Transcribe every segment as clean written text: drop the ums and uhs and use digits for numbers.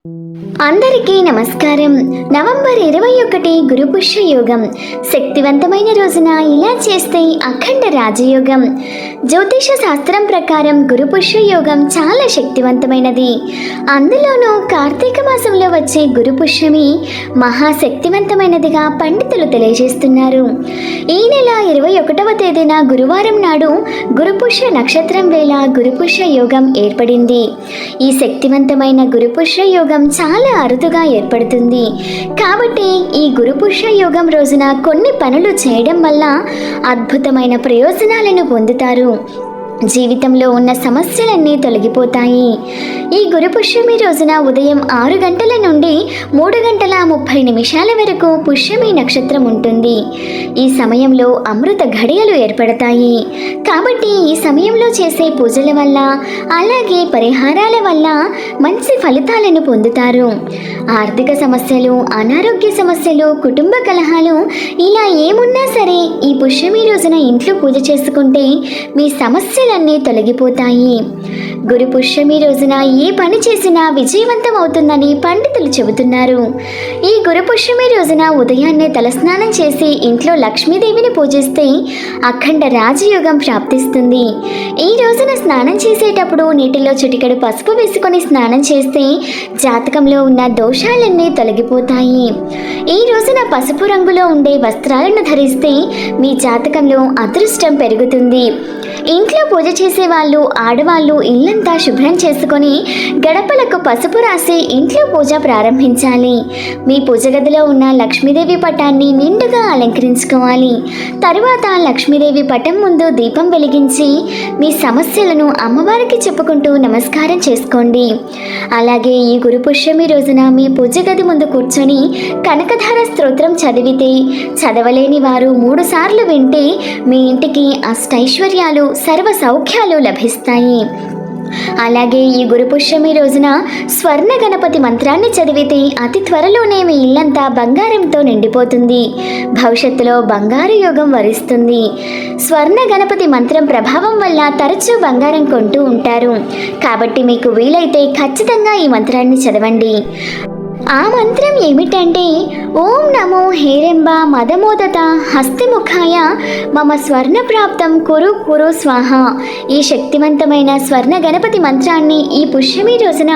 అందరికీ నమస్కారం. నవంబర్ 21 గురుపుష్య యోగం. శక్తివంతమైన రోజున ఇలా చేస్తే అఖండ రాజయోగం. జ్యోతిష శాస్త్రం ప్రకారం గురుపుష్య యోగం చాలా శక్తివంతమైనది. అందులోనూ కార్తీక మాసంలో వచ్చే గురుపుష్యమి మహాశక్తివంతమైనదిగా పండితులు తెలియజేస్తున్నారు. ఈ నెల 21వ తేదీన గురువారం నాడు గురుపుష్య నక్షత్రం వేళ గురుపుష్య యోగం ఏర్పడింది. ఈ శక్తివంతమైన గురుపుష్య యోగం చాలా అరుదుగా ఏర్పడుతుంది. కాబట్టి ఈ గురుపుష్య యోగం రోజున కొన్ని పనులు చేయడం వల్ల అద్భుతమైన ప్రయోజనాలను పొందుతారు. జీవితంలో ఉన్న సమస్యలన్నీ తొలగిపోతాయి. ఈ గురుపుష్యమి రోజున ఉదయం 6 గంటల నుండి 3 గంటల 30 నిమిషాల వరకు పుష్యమి నక్షత్రం ఉంటుంది. ఈ సమయంలో అమృత ఘడియలు ఏర్పడతాయి. కాబట్టి ఈ సమయంలో చేసే పూజల వల్ల అలాగే పరిహారాల వల్ల మంచి ఫలితాలను పొందుతారు. ఆర్థిక సమస్యలు, అనారోగ్య సమస్యలు, కుటుంబ కలహాలు ఇలా ఏమున్నా సరే ఈ పుష్యమి రోజున ఇంట్లో పూజ చేసుకుంటే మీ సమస్యలన్నీ తొలగిపోతాయి. గురు పుష్యమి రోజున ఏ పని చేసినా విజయవంతం అవుతుందని పండితులు చెబుతున్నారు. ఈ గురు పుష్యమి రోజున ఉదయాన్నే తలస్నానం చేసి ఇంట్లో లక్ష్మీదేవిని పూజిస్తే అఖండ రాజయోగం ప్రాప్తిస్తుంది. ఈ రోజున స్నానం చేసేటప్పుడు నీటిలో చిటికెడు పసుపు వేసుకొని స్నానం చేస్తే జాతకంలో ఉన్న దోషాలన్నీ తొలగిపోతాయి. ఈ రోజున పసుపు రంగులో ఉండే వస్త్రాలను ధరిస్తే మీ జాతకంలో అదృష్టం పెరుగుతుంది. ఇంట్లో పూజ చేసే వాళ్ళు, ఆడవాళ్ళు ఇల్లంతా శుభ్రం చేసుకొని గడపలకు పసుపు రాసి ఇంట్లో పూజ ప్రారంభించాలి. మీ పూజ గదిలో ఉన్న లక్ష్మీదేవి పటాన్ని నిండుగా అలంకరించుకోవాలి. తరువాత లక్ష్మీదేవి పటం ముందు దీపం వెలిగించి మీ సమస్యలను అమ్మవారికి చెప్పుకుంటూ నమస్కారం చేసుకోండి. అలాగే ఈ గురు పుష్యమి రోజున మీ పూజ గది ముందు కూర్చొని కనకధార స్తోత్రం చదివితే, చదవలేని వారు 3 సార్లు వింటే మీ ఇంటికి అష్టైశ్వర్యాలు, సర్వ సౌఖ్యాలు లభిస్తాయి. అలాగే ఈ గురు పుష్యమి రోజున స్వర్ణ గణపతి మంత్రాన్ని చదివితే అతి త్వరలోనే మీ ఇల్లంతా బంగారంతో నిండిపోతుంది. భవిష్యత్తులో బంగారు యోగం వరిస్తుంది. స్వర్ణ గణపతి మంత్రం ప్రభావం వల్ల తరచూ బంగారం కొంటూ ఉంటారు. కాబట్టి మీకు వీలైతే ఖచ్చితంగా ఈ మంత్రాన్ని చదవండి. ఆ మంత్రం ఏమిటంటే, ఓం నమో హేరెంబ మదమోదత హస్తిముఖాయ మమ స్వర్ణ ప్రాప్తం కురు కురు స్వాహ. ఈ శక్తివంతమైన స్వర్ణ గణపతి మంత్రాన్ని ఈ పుష్యమి రోజున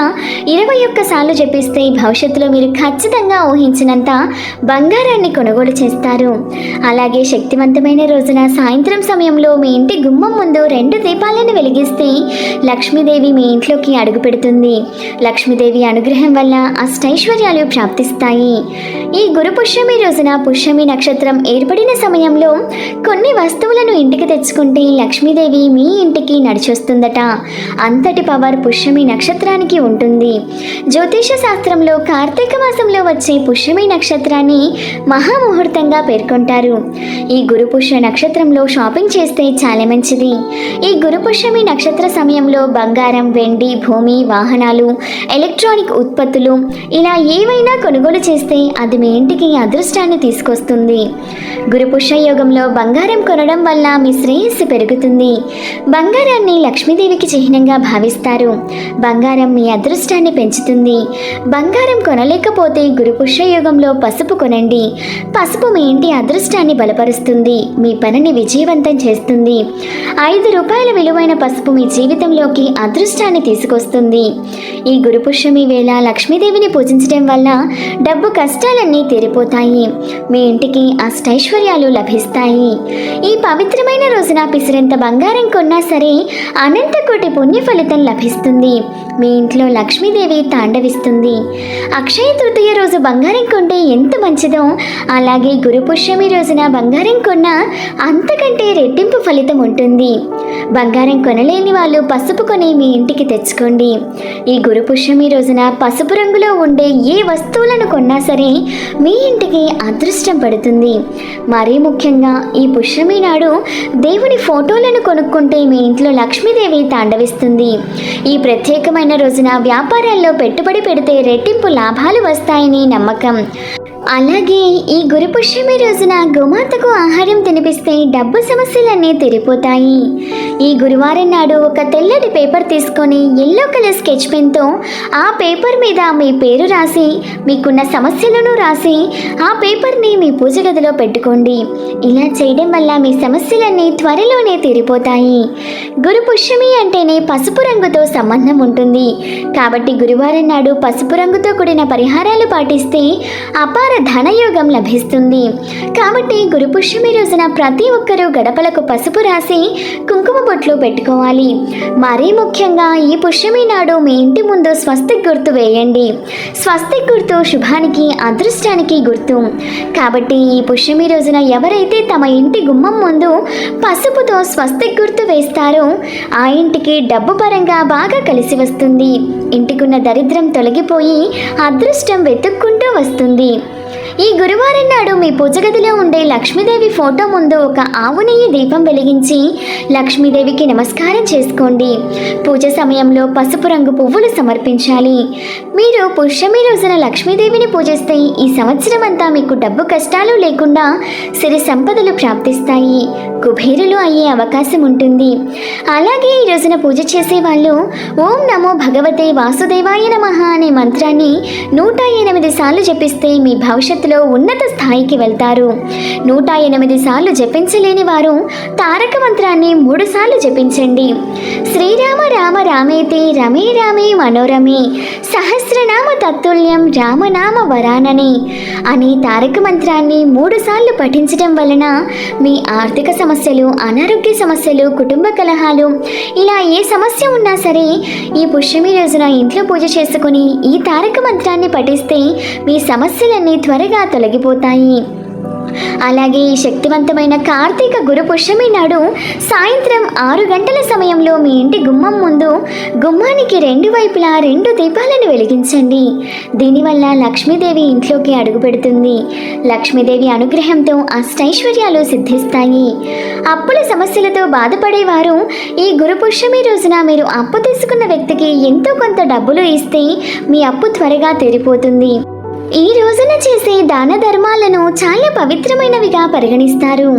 21 సార్లు జపిస్తే భవిష్యత్తులో మీరు ఖచ్చితంగా ఊహించినంత బంగారాన్ని కొనుగోలు చేస్తారు. అలాగే శక్తివంతమైన రోజున సాయంత్రం సమయంలో మీ ఇంటి గుమ్మం ముందు 2 దీపాలను వెలిగిస్తే లక్ష్మీదేవి మీ ఇంట్లోకి అడుగు పెడుతుంది. లక్ష్మీదేవి అనుగ్రహం వల్ల అష్టైశ్వర్యాలు ప్రాప్తిస్తాయి. ఈ గురు పుష్యమి రోజున పుష్యమి నక్షత్రం ఏర్పడిన సమయంలో కొన్ని వస్తువులను ఇంటికి తెచ్చుకుంటే లక్ష్మీదేవి మీ ఇంటికి నడిచొస్తుందట. అంతటి పవర్ పుష్యమి నక్షత్రానికి ఉంటుంది. జ్యోతిష శాస్త్రంలో కార్తీక మాసంలో వచ్చే పుష్యమి నక్షత్రాన్ని మహాముహూర్తంగా పేర్కొంటారు. ఈ గురు పుష్య నక్షత్రంలో షాపింగ్ చేస్తే చాలా మంచిది. ఈ గురు పుష్యమి నక్షత్ర సమయంలో బంగారం, వెండి, భూమి, వాహనాలు, ఎలక్ట్రానిక్ ఉత్పత్తులు ఇలా ఏవైనా కొనుగోలు చేస్తే అది మీ ఇంటికి అదృష్టాన్ని తీసుకొస్తుంది. గురు పుష్య యోగంలో బంగారం కొనడం వల్ల మీ శ్రేయస్సు పెరుగుతుంది. బంగారాన్ని లక్ష్మీదేవికి చిహ్నంగా భావిస్తారు. బంగారం మీ అదృష్టాన్ని పెంచుతుంది. బంగారం కొనలేకపోతే గురు పుష్య యోగంలో పసుపు కొనండి. పసుపు మీ ఇంటి అదృష్టాన్ని బలపరుస్తుంది. మీ పనిని విజయవంతం చేస్తుంది. 5 రూపాయల విలువైన పసుపు మీ జీవితంలోకి అదృష్టాన్ని తీసుకొస్తుంది. ఈ గురు పుష్యమి వేళ లక్ష్మీదేవిని పూజించడం వల్ల డబ్బు కష్టాలన్నీ తీరిపోతాయి. మీ ఇంటికి అష్టైశ్వర్యాలు లభిస్తాయి. ఈ పవిత్రమైన రోజున పిసిరంత బంగారం కొన్నా సరే అనంత కోటి పుణ్య ఫలితం లభిస్తుంది. మీ ఇంట్లో లక్ష్మీదేవి తాండవిస్తుంది. అక్షయ తృతీయ రోజు బంగారం కొంటే ఎంత మంచిదో అలాగే గురు పుష్యమి రోజున బంగారం కొన్నా అంతకంటే రెట్టింపు ఫలితం ఉంటుంది. బంగారం కొనలేని వాళ్ళు పసుపు కొని మీ ఇంటికి తెచ్చుకోండి. ఈ గురు పుష్యమి రోజున పసుపు రంగులో ఉండే ఏ వస్తువులను కొన్నా సరే మీ ఇంటికి అదృష్టం పడుతుంది. మరీ ముఖ్యంగా ఈ పుష్యమి నాడు దేవుని ఫోటోలను కొనుక్కుంటే మీ ఇంట్లో లక్ష్మీదేవి తాండవిస్తుంది. ఈ ప్రత్యేకమైన రోజున వ్యాపారాల్లో పెట్టుబడి పెడితే రెట్టింపు లాభాలు వస్తాయని నమ్మకం. అలాగే ఈ గురు పుష్యమి రోజున గోమాతకు ఆహారం తినిపిస్తే డబ్బు సమస్యలన్నీ తీరిపోతాయి. ఈ గురువారం నాడు ఒక తెల్లటి పేపర్ తీసుకొని ఎల్లో కలర్ స్కెచ్ పెన్తో ఆ పేపర్ మీద మీ పేరు రాసి మీకున్న సమస్యలను రాసి ఆ పేపర్ని మీ పూజ గదిలో పెట్టుకోండి. ఇలా చేయడం వల్ల మీ సమస్యలన్నీ త్వరలోనే తీరిపోతాయి. గురు పుష్యమి అంటేనే పసుపు రంగుతో సంబంధం ఉంటుంది కాబట్టి గురువారం నాడు పసుపు రంగుతో కూడిన పరిహారాలు పాటిస్తే అపార ధనయోగం లభిస్తుంది. కాబట్టి గురు పుష్యమి రోజున ప్రతి ఒక్కరూ గడపలకు పసుపు రాసి కుంకుమ బొట్లు పెట్టుకోవాలి. మరీ ముఖ్యంగా ఈ పుష్యమి నాడు మీ ఇంటి ముందు స్వస్తిక్ గుర్తు వేయండి. స్వస్తిక్ గుర్తు శుభానికి అదృష్టానికి గుర్తు. కాబట్టి ఈ పుష్యమి రోజున ఎవరైతే తమ ఇంటి గుమ్మం ముందు పసుపుతో స్వస్తిక్ గుర్తు వేస్తారో ఆ ఇంటికి డబ్బు పరంగా బాగా కలిసి వస్తుంది. ఇంటికున్న దరిద్రం తొలగిపోయి అదృష్టం వెతుక్కుంటూ వస్తుంది. ఈ గురువారం నాడు మీ పూజ గదిలో ఉండే లక్ష్మీదేవి ఫోటో ముందు ఒక ఆవు నెయ్యి దీపం వెలిగించి లక్ష్మీదేవికి నమస్కారం చేసుకోండి. పూజ సమయంలో పసుపు రంగు పువ్వులు సమర్పించాలి. మీరు పుష్యమి రోజున లక్ష్మీదేవిని పూజిస్తే ఈ సంవత్సరం అంతా మీకు డబ్బు కష్టాలు లేకుండా సిరి సంపదలు ప్రాప్తిస్తాయి. కుబేరులు అయ్యే అవకాశం ఉంటుంది. అలాగే ఈ రోజున పూజ చేసే వాళ్ళు ఓం నమో భగవతే వాసుదేవాయ నమః అనే మంత్రాన్ని 108 సార్లు జపిస్తే మీ భవిష్యత్తులో ఉన్నత స్థాయికి వెళ్తారు. 108 సార్లు జపించలేని వారు తారక మంత్రాన్ని 3 సార్లు జపించండి. శ్రీరామ రామ రామేతి రమే రామే మనోరమే సహస్రనామ తత్తుల్యం రామనామ వరానని అనే తారక మంత్రాన్ని 3 సార్లు పఠించడం వలన మీ ఆర్థిక సమస్యలు, అనారోగ్య సమస్యలు, కుటుంబ కలహాలు ఇలా ఏ సమస్య ఉన్నా సరే ఈ పుష్యమి రోజున ఇంట్లో పూజ చేసుకుని ఈ తారక మంత్రాన్ని పఠిస్తే మీ సమస్యలన్నీ త్వరగా తొలగిపోతాయి. అలాగే ఈ శక్తివంతమైన కార్తీక గురు పుష్యమి నాడు సాయంత్రం 6 గంటల సమయంలో మీ ఇంటి గుమ్మం ముందు గుమ్మానికి 2 వైపులా 2 దీపాలను వెలిగించండి. దీనివల్ల లక్ష్మీదేవి ఇంట్లోకి అడుగు పెడుతుంది. లక్ష్మీదేవి అనుగ్రహంతో అష్టైశ్వర్యాలు సిద్ధిస్తాయి. అప్పుల సమస్యలతో బాధపడేవారు ఈ గురు పుష్యమి రోజున మీరు అప్పు తీసుకున్న వ్యక్తికి ఎంతో కొంత డబ్బులు ఇస్తే మీ అప్పు త్వరగా తీరిపోతుంది. ఈ రోజున చేసే దాన ధర్మాలను చాలా పవిత్రమైనవిగా పరిగణిస్తారు.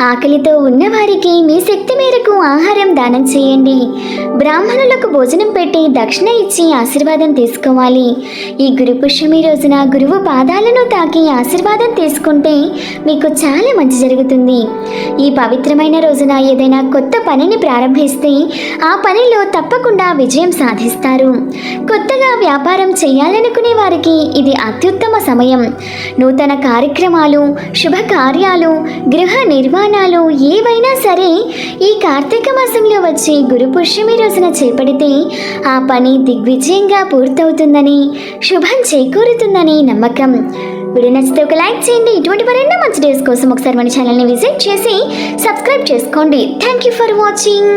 ఆకలితో ఉన్నవారికి మీ శక్తి మేరకు ఆహారం దానం చేయండి. బ్రాహ్మణులకు భోజనం పెట్టి దక్షిణ ఇచ్చి ఆశీర్వాదం తీసుకోవాలి. ఈ గురు పుష్యమి రోజున గురువు పాదాలను తాకి ఆశీర్వాదం తీసుకుంటే మీకు చాలా మంచి జరుగుతుంది. ఈ పవిత్రమైన రోజున ఏదైనా కొత్త పనిని ప్రారంభిస్తే ఆ పనిలో తప్పకుండా విజయం సాధిస్తారు. కొత్తగా వ్యాపారం చేయాలనుకునే వారికి ఇది అత్యుత్తమ సమయం. నూతన కార్యక్రమాలు, శుభకార్యాలు, గృహ నిర్మాణాలు ఏవైనా సరే ఈ కార్తీక మాసంలో వచ్చే గురు పుష్యమి రోజున చేపడితే ఆ పని దిగ్విజయంగా పూర్తవుతుందని, శుభం చేకూరుతుందని నమ్మకం. వీడియో నచ్చితే ఒక లైక్ చేయండి. ఇటువంటి మరెన్నో మంచి డేస్ కోసం ఒకసారి మన ఛానల్ని విజిట్ చేసి సబ్స్క్రైబ్ చేసుకోండి. Thank you for watching.